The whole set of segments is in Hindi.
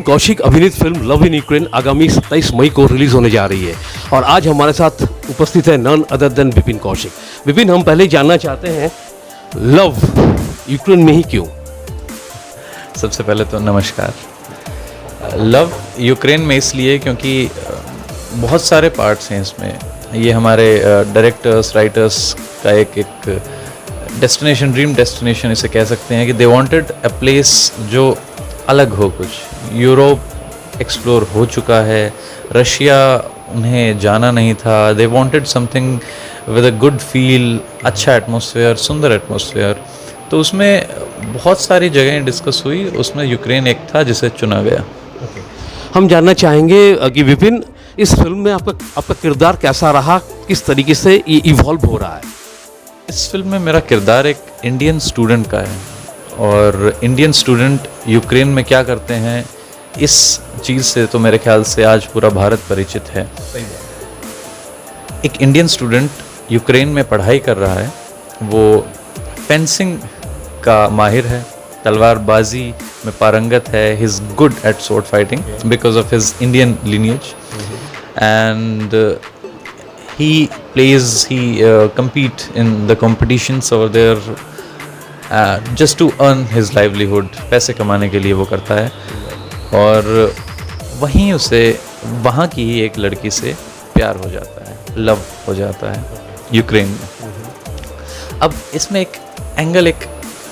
कौशिक अभिनीत फिल्म लव इन यूक्रेन आगामी 27 मई को रिलीज होने जा रही है और आज हमारे साथ उपस्थित है none other than Vipin Kaushik. Vipin, हम पहले जानना चाहते हैं लव यूक्रेन में ही क्यों? सबसे पहले तो नमस्कार। लव यूक्रेन में इसलिए क्योंकि बहुत सारे पार्ट्स हैं इसमें। ये हमारे डायरेक्टर्स राइटर्स का एक डेस्टिनेशन, ड्रीम डेस्टिनेशन इसे कह सकते हैं कि दे वांटेड अ प्लेस जो अलग हो। कुछ यूरोप एक्सप्लोर हो चुका है, रशिया उन्हें जाना नहीं था। They wanted something with a good feel, अच्छा एटमॉस्फेयर, सुंदर एटमॉस्फेयर। तो उसमें बहुत सारी जगहें डिस्कस हुई, उसमें यूक्रेन एक था जिसे चुना गया। हम जानना चाहेंगे कि विपिन, इस फिल्म में आपका किरदार कैसा रहा, किस तरीके से ये इवॉल्व हो रहा है? इस फिल्म में मेरा किरदार एक इंडियन स्टूडेंट का है और इंडियन स्टूडेंट यूक्रेन में क्या करते हैं, इस चीज़ से तो मेरे ख्याल से आज पूरा भारत परिचित है। एक इंडियन स्टूडेंट यूक्रेन में पढ़ाई कर रहा है, वो फेंसिंग का माहिर है, तलवारबाजी में पारंगत है। He is good at sword fighting because of his Indian lineage and he compete in the competitions over there just to earn his livelihood। पैसे कमाने के लिए वो करता है और वहीं उसे वहाँ की ही एक लड़की से प्यार हो जाता है, लव हो जाता है यूक्रेन में। अब इसमें एक एंगल, एक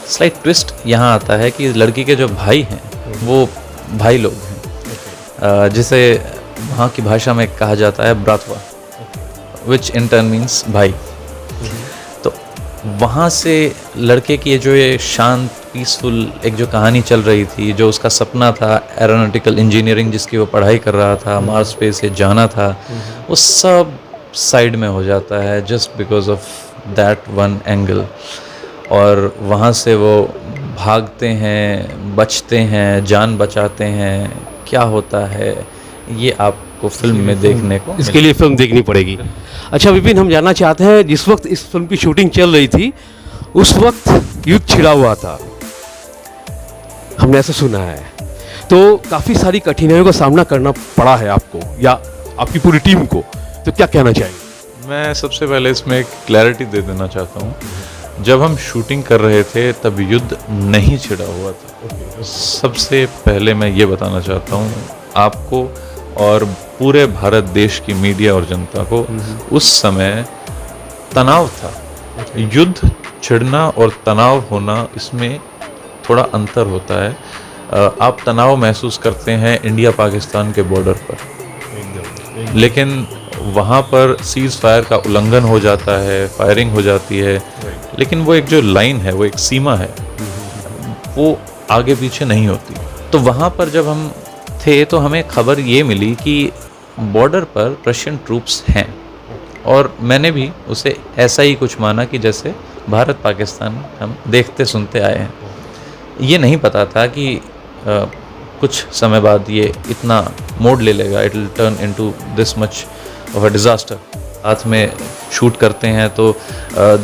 स्लाइट ट्विस्ट यहाँ आता है कि लड़की के जो भाई हैं वो भाई लोग हैं, जिसे वहाँ की भाषा में कहा जाता है ब्रातवा, विच इन टर्न मीन्स भाई। तो वहाँ से लड़के की ये शांत पीसफुल एक जो कहानी चल रही थी, जो उसका सपना था एरोनॉटिकल इंजीनियरिंग जिसकी वो पढ़ाई कर रहा था, मार्स स्पेस से जाना था, वो सब साइड में हो जाता है just because of that one angle. और वहाँ से वो भागते हैं, बचते हैं, जान बचाते हैं। क्या होता है ये आपको फिल्म में देखने को, इसके लिए फिल्म देखनी पड़ेगी। अच्छा विपिन, हम जानना चाहते हैं, जिस वक्त इस फिल्म की शूटिंग चल रही थी उस वक्त युद्ध छिड़ा हुआ था, हमने ऐसा सुना है, तो काफ़ी सारी कठिनाइयों का सामना करना पड़ा है आपको या आपकी पूरी टीम को, तो क्या कहना चाहिए? मैं सबसे पहले इसमें एक क्लैरिटी दे देना चाहता हूँ। जब हम शूटिंग कर रहे थे तब युद्ध नहीं छिड़ा हुआ था। सबसे पहले मैं ये बताना चाहता हूँ आपको और पूरे भारत देश की मीडिया और जनता को, उस समय तनाव था। युद्ध छिड़ना और तनाव होना, इसमें थोड़ा अंतर होता है। आप तनाव महसूस करते हैं इंडिया पाकिस्तान के बॉर्डर पर, लेकिन वहाँ पर सीज फायर का उल्लंघन हो जाता है, फायरिंग हो जाती है, लेकिन वो एक जो लाइन है, वो एक सीमा है, वो आगे पीछे नहीं होती। तो वहाँ पर जब हम थे तो हमें खबर ये मिली कि बॉर्डर पर रशियन ट्रूप्स हैं, और मैंने भी उसे ऐसा ही कुछ माना कि जैसे भारत पाकिस्तान हम देखते सुनते आए हैं। ये नहीं पता था कि कुछ समय बाद ये इतना मोड़ ले लेगा, it will turn into this much of a disaster. साथ में शूट करते हैं तो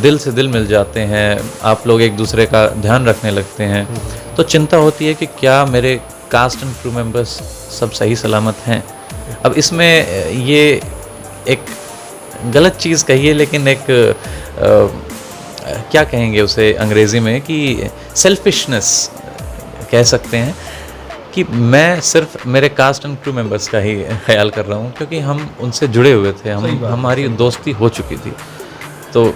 दिल से दिल मिल जाते हैं, आप लोग एक दूसरे का ध्यान रखने लगते हैं। तो चिंता होती है कि क्या मेरे कास्ट एंड क्रू मेंबर्स सब सही सलामत हैं। अब इसमें ये एक गलत चीज़ कही है, लेकिन एक क्या कहेंगे उसे अंग्रेज़ी में, कि सेल्फिशनेस कह सकते हैं, कि मैं सिर्फ मेरे कास्ट एंड क्रू मेंबर्स का ही ख्याल कर रहा हूँ, क्योंकि हम उनसे जुड़े हुए थे, हमारी दोस्ती हो चुकी थी। तो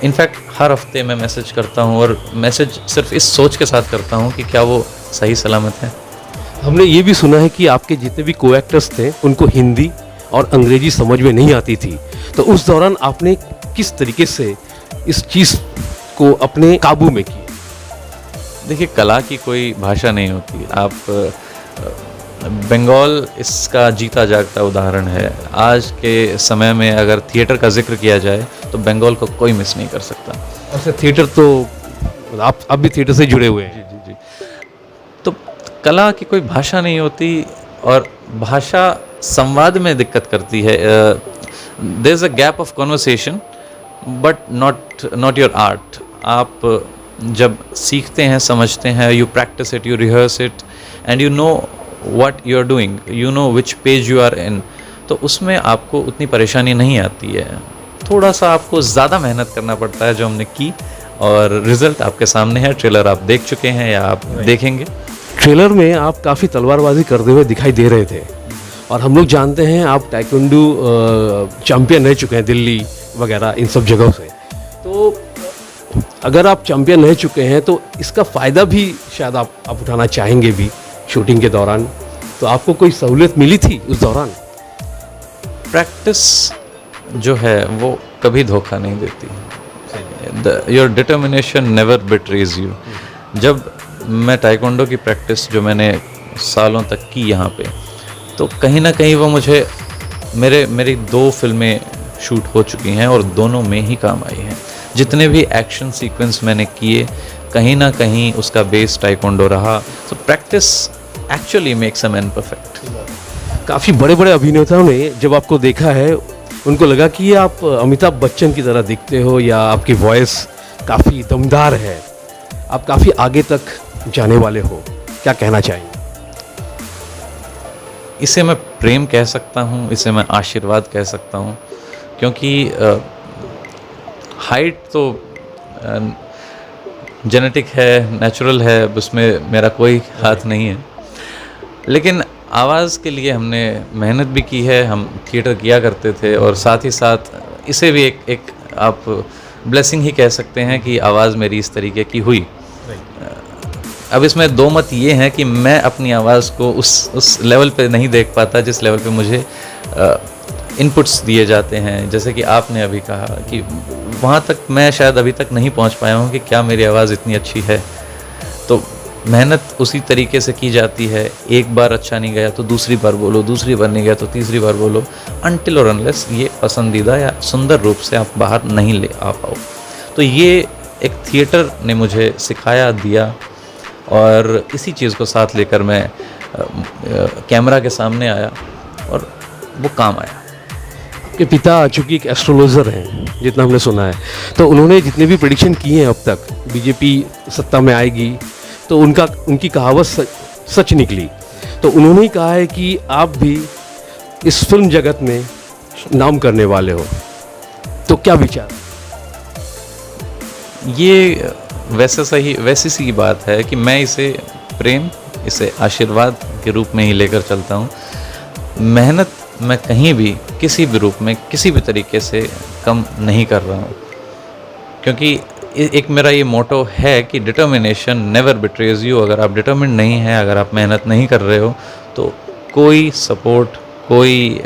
इनफैक्ट हर हफ्ते मैं मैसेज करता हूँ, और मैसेज सिर्फ इस सोच के साथ करता हूँ कि क्या वो सही सलामत हैं। हमने ये भी सुना है कि आपके जितने भी को एक्टर्स थे उनको हिंदी और अंग्रेजी समझ में नहीं आती थी, तो उस दौरान आपने किस तरीके से इस चीज़ को अपने काबू में किया? देखिए, कला की कोई भाषा नहीं होती। आप बंगाल इसका जीता जागता उदाहरण है। आज के समय में अगर थिएटर का जिक्र किया जाए तो बंगाल को कोई मिस नहीं कर सकता। अच्छा, थिएटर तो आप भी थिएटर से जुड़े हुए हैं। जी। तो कला की कोई भाषा नहीं होती, और भाषा संवाद में दिक्कत करती है। There is a gap of conversation but not your art. आप जब सीखते हैं, समझते हैं, you practice it, you rehearse it, and you know what you are doing, you know which page you are in, तो उसमें आपको उतनी परेशानी नहीं आती है। थोड़ा सा आपको ज़्यादा मेहनत करना पड़ता है, जो हमने की, और रिजल्ट आपके सामने है। ट्रेलर आप देख चुके हैं या आप देखेंगे। ट्रेलर में आप काफ़ी तलवारबाजी करते हुए दिखाई दे रहे थे, और हम लोग जानते हैं आप ताइक्वांडो चैम्पियन रह चुके हैं दिल्ली वगैरह इन सब जगहों से। तो अगर आप चैम्पियन रह चुके हैं तो इसका फ़ायदा भी शायद आप उठाना चाहेंगे भी शूटिंग के दौरान, तो आपको कोई सहूलियत मिली थी उस दौरान? प्रैक्टिस जो है वो कभी धोखा नहीं देती। Your determination never betrays you. जब मैं ताइक्वांडो की प्रैक्टिस जो मैंने सालों तक की यहाँ पे, तो कहीं ना कहीं वो मुझे मेरी 2 फिल्में शूट हो चुकी हैं और दोनों में ही काम आई हैं। जितने भी एक्शन सीक्वेंस मैंने किए, कहीं ना कहीं उसका बेस ताइक्वांडो रहा। So practice actually makes a man perfect. काफ़ी बड़े बड़े अभिनेताओं ने जब आपको देखा है, उनको लगा कि आप अमिताभ बच्चन की तरह दिखते हो, या आपकी वॉइस काफ़ी दमदार है, आप काफ़ी आगे तक जाने वाले हो। क्या कहना चाहेंगे? इसे मैं प्रेम कह सकता हूँ, इसे मैं आशीर्वाद कह सकता हूँ, क्योंकि हाइट तो जेनेटिक है, नेचुरल है, उसमें मेरा कोई हाथ नहीं है। लेकिन आवाज़ के लिए हमने मेहनत भी की है, हम थिएटर किया करते थे, और साथ ही साथ इसे भी एक आप ब्लेसिंग ही कह सकते हैं कि आवाज़ मेरी इस तरीके की हुई। अब इसमें 2 मत ये हैं कि मैं अपनी आवाज़ को उस लेवल पे नहीं देख पाता जिस लेवल पे मुझे इनपुट्स दिए जाते हैं। जैसे कि आपने अभी कहा कि वहाँ तक मैं शायद अभी तक नहीं पहुँच पाया हूँ कि क्या मेरी आवाज़ इतनी अच्छी है। तो मेहनत उसी तरीके से की जाती है। एक बार अच्छा नहीं गया तो दूसरी बार बोलो, दूसरी बार नहीं गया तो तीसरी बार बोलो, अनटिल और अनलेस ये पसंदीदा या सुंदर रूप से आप बाहर नहीं ले आ पाओ। तो ये एक थिएटर ने मुझे सिखाया, दिया, और इसी चीज़ को साथ लेकर मैं कैमरा के सामने आया और वो काम आया। आपके पिता चूँकि एक एस्ट्रोलॉजर हैं, जितना हमने सुना है, तो उन्होंने जितने भी प्रेडिक्शन किए हैं अब तक, बीजेपी सत्ता में आएगी, तो उनकी कहावत सच निकली। तो उन्होंने ही कहा है कि आप भी इस फिल्म जगत में नाम करने वाले हो। तो क्या विचार? ये वैसी सी बात है कि मैं इसे प्रेम, इसे आशीर्वाद के रूप में ही लेकर चलता हूँ। मेहनत मैं कहीं भी किसी भी रूप में किसी भी तरीके से कम नहीं कर रहा हूँ, क्योंकि एक मेरा ये मोटो है कि डिटर्मिनेशन नेवर बिट्रेज यू। अगर आप डिटर्मिन्ड नहीं हैं, अगर आप मेहनत नहीं कर रहे हो, तो कोई सपोर्ट, कोई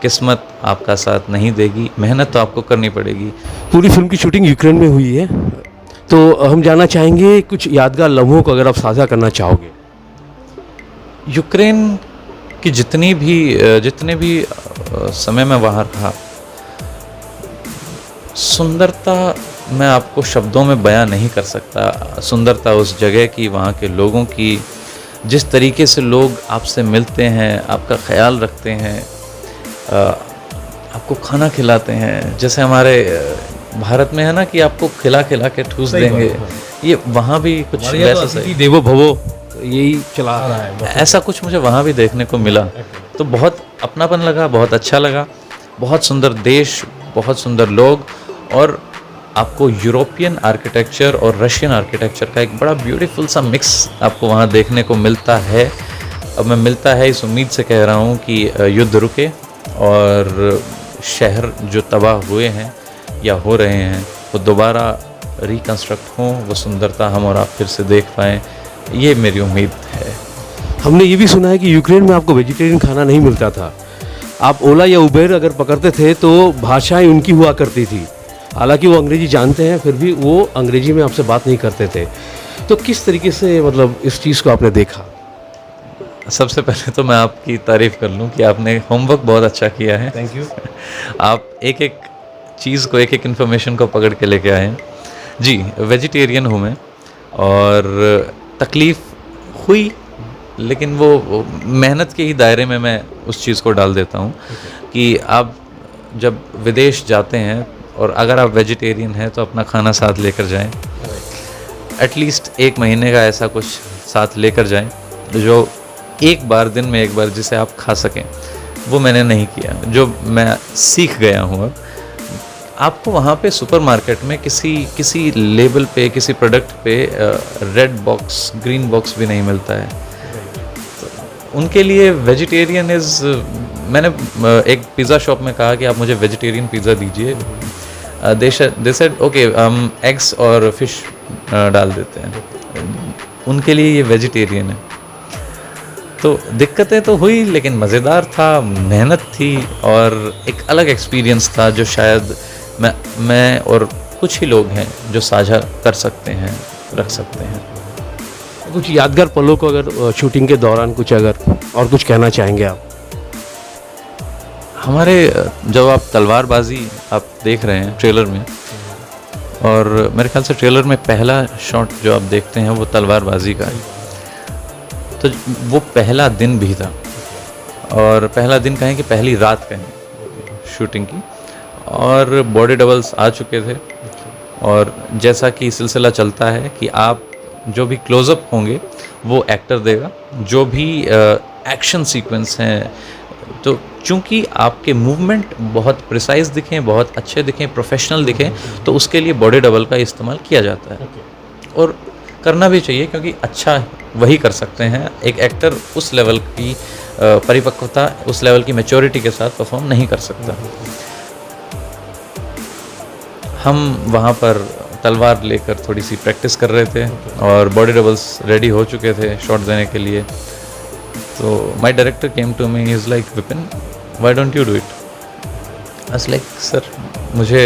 किस्मत आपका साथ नहीं देगी। मेहनत तो आपको करनी पड़ेगी। पूरी फिल्म की शूटिंग यूक्रेन में हुई है, तो हम जानना चाहेंगे कुछ यादगार लम्हों को अगर आप साझा करना चाहोगे। यूक्रेन की जितने भी समय मैं वहाँ रहा, सुंदरता मैं आपको शब्दों में बयां नहीं कर सकता। सुंदरता उस जगह की, वहाँ के लोगों की, जिस तरीके से लोग आपसे मिलते हैं, आपका ख्याल रखते हैं, आपको खाना खिलाते हैं। जैसे हमारे भारत में है ना कि आपको खिला खिला के ठूस देंगे, ये वहाँ भी कुछ वैसा ही देवो भवो यही चला रहा है। ऐसा कुछ मुझे वहाँ भी देखने को मिला, तो बहुत अपनापन लगा, बहुत अच्छा लगा। बहुत सुंदर देश, बहुत सुंदर लोग, और आपको यूरोपियन आर्किटेक्चर और रशियन आर्किटेक्चर का एक बड़ा ब्यूटीफुल सा मिक्स आपको वहाँ देखने को मिलता है। अब मैं मिलता है इस उम्मीद से कह रहा हूँ कि युद्ध रुके और शहर जो तबाह हुए हैं या हो रहे हैं वो दोबारा रिकंस्ट्रक्ट हों, वो सुंदरता हम और आप फिर से देख पाएँ, ये मेरी उम्मीद है। हमने ये भी सुना है कि यूक्रेन में आपको वेजिटेरियन खाना नहीं मिलता था। आप ओला या उबेर अगर पकड़ते थे तो भाषाएं उनकी हुआ करती थी। हालांकि वो अंग्रेजी जानते हैं, फिर भी वो अंग्रेजी में आपसे बात नहीं करते थे। तो किस तरीके से मतलब इस चीज़ को आपने देखा? सबसे पहले तो मैं आपकी तारीफ़ कर लूँ कि आपने होमवर्क बहुत अच्छा किया है। Thank you. आप एक एक चीज़ को, एक एक इन्फॉर्मेशन को पकड़ के लेके आए हैं। जी, वेजिटेरियन हूँ मैं, और तकलीफ़ हुई, लेकिन वो मेहनत के ही दायरे में मैं उस चीज़ को डाल देता हूँ कि आप जब विदेश जाते हैं और अगर आप वेजिटेरियन हैं तो अपना खाना साथ लेकर जाएं। एटलीस्ट 1 महीने का ऐसा कुछ साथ लेकर जाएं जो एक बार दिन में एक बार जिसे आप खा सकें, वो मैंने नहीं किया। जो मैं सीख गया हूँ अब, आपको वहाँ पे सुपरमार्केट में किसी लेबल पे, किसी प्रोडक्ट पे रेड बॉक्स, ग्रीन बॉक्स भी नहीं मिलता है। तो उनके लिए वेजिटेरियन इज़, मैंने एक पिज़्ज़ा शॉप में कहा कि आप मुझे वेजिटेरियन पिज़्ज़ा दीजिए। दे सेड ओके, हम एग्स और फिश डाल देते हैं। उनके लिए ये वेजिटेरियन है। तो दिक्कतें तो हुई, लेकिन मज़ेदार था, मेहनत थी और एक अलग एक्सपीरियंस था जो शायद मैं और कुछ ही लोग हैं जो साझा कर सकते हैं, रख सकते हैं। कुछ यादगार पलों को अगर शूटिंग के दौरान कुछ अगर और कुछ कहना चाहेंगे आप? हमारे जब आप तलवारबाजी आप देख रहे हैं ट्रेलर में, और मेरे ख्याल से ट्रेलर में पहला शॉट जो आप देखते हैं वो तलवारबाजी का है। तो वो पहला दिन भी था, और पहला दिन कहें कि पहली रात कहें शूटिंग की, और बॉडी डबल्स आ चुके थे। और जैसा कि सिलसिला चलता है कि आप जो भी क्लोज़अप होंगे वो एक्टर देगा, जो भी एक्शन सीक्वेंस हैं, तो चूंकि आपके मूवमेंट बहुत प्रिसाइज दिखें, बहुत अच्छे दिखें, प्रोफेशनल दिखें, तो उसके लिए बॉडी डबल का इस्तेमाल किया जाता है। और करना भी चाहिए, क्योंकि अच्छा वही कर सकते हैं। एक एक्टर उस लेवल की परिपक्वता, उस लेवल की मैच्योरिटी के साथ परफॉर्म नहीं कर सकता। हम वहाँ पर तलवार लेकर थोड़ी सी प्रैक्टिस कर रहे थे, और बॉडी डबल्स रेडी हो चुके थे शॉट देने के लिए। तो my director came to me, is like, Vipin, why don't you do it? I was like, sir मुझे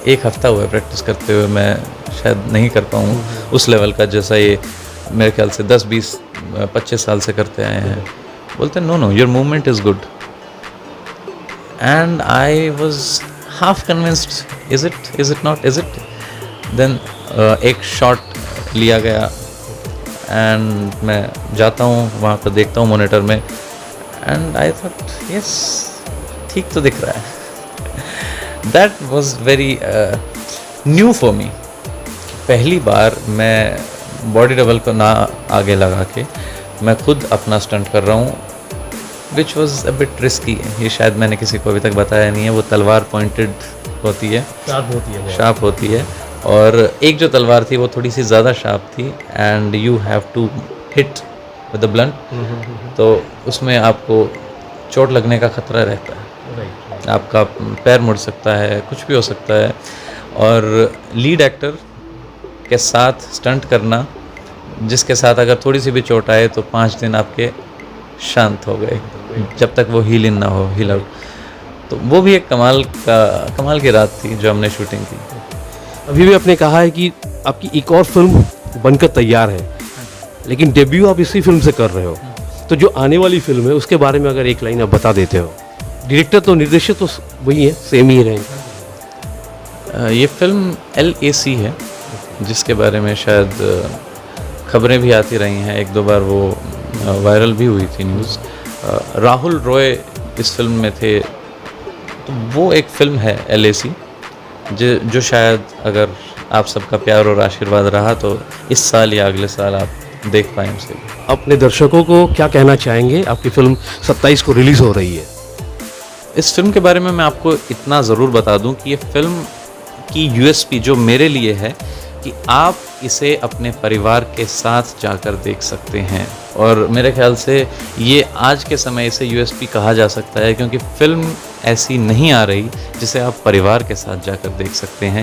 एक हफ्ता हुआ है प्रैक्टिस करते हुए, मैं शायद नहीं कर पाऊँ उस लेवल का जैसा ये मेरे ख्याल से 10, 20, 25 साल से करते आए हैं। बोलते no no, your movement is good. And I was half convinced, is it not, is it? Then एक शॉट लिया गया, एंड मैं जाता हूँ वहाँ पर, देखता हूँ मॉनिटर में, एंड आई थॉट यस, ठीक तो दिख रहा है। That was very new for me. पहली बार मैं बॉडी डबल को ना आगे लगा के मैं खुद अपना स्टंट कर रहा हूँ, which was a bit risky. ये शायद मैंने किसी को अभी तक बताया नहीं है। वो तलवार पॉइंटेड होती है, शार्प होती है, और एक जो तलवार थी वो थोड़ी सी ज़्यादा शार्प थी, and you have to hit with the blunt. तो उसमें आपको चोट लगने का खतरा रहता है, आपका पैर मुड़ सकता है, कुछ भी हो सकता है। और लीड एक्टर के साथ स्टंट करना, जिसके साथ अगर थोड़ी सी भी चोट आए तो 5 दिन आपके शांत हो गए, जब तक वो हील इन ना हो, हील आउट। तो वो भी एक कमाल की रात थी जो हमने शूटिंग की। अभी भी आपने कहा है कि आपकी एक और फिल्म बनकर तैयार है, लेकिन डेब्यू आप इसी फिल्म से कर रहे हो। तो जो आने वाली फिल्म है उसके बारे में अगर एक लाइन आप बता देते हो। डायरेक्टर तो, निर्देशक तो वही है, सेम ही रहेंगे। ये फिल्म LAC है, जिसके बारे में शायद खबरें भी आती रही हैं, 1-2 बार वो वायरल भी हुई थी न्यूज़। राहुल रॉय इस फिल्म में थे। तो वो एक फिल्म है LAC, जो शायद अगर आप सबका प्यार और आशीर्वाद रहा तो इस साल या अगले साल आप देख पाएँ उसे। अपने दर्शकों को क्या कहना चाहेंगे? आपकी फिल्म 27 को रिलीज़ हो रही है। इस फिल्म के बारे में मैं आपको इतना ज़रूर बता दूं कि ये फिल्म की USP जो मेरे लिए है कि आप इसे अपने परिवार के साथ जाकर देख सकते हैं। और मेरे ख्याल से ये आज के समय इसे USP कहा जा सकता है, क्योंकि फिल्म ऐसी नहीं आ रही जिसे आप परिवार के साथ जाकर देख सकते हैं।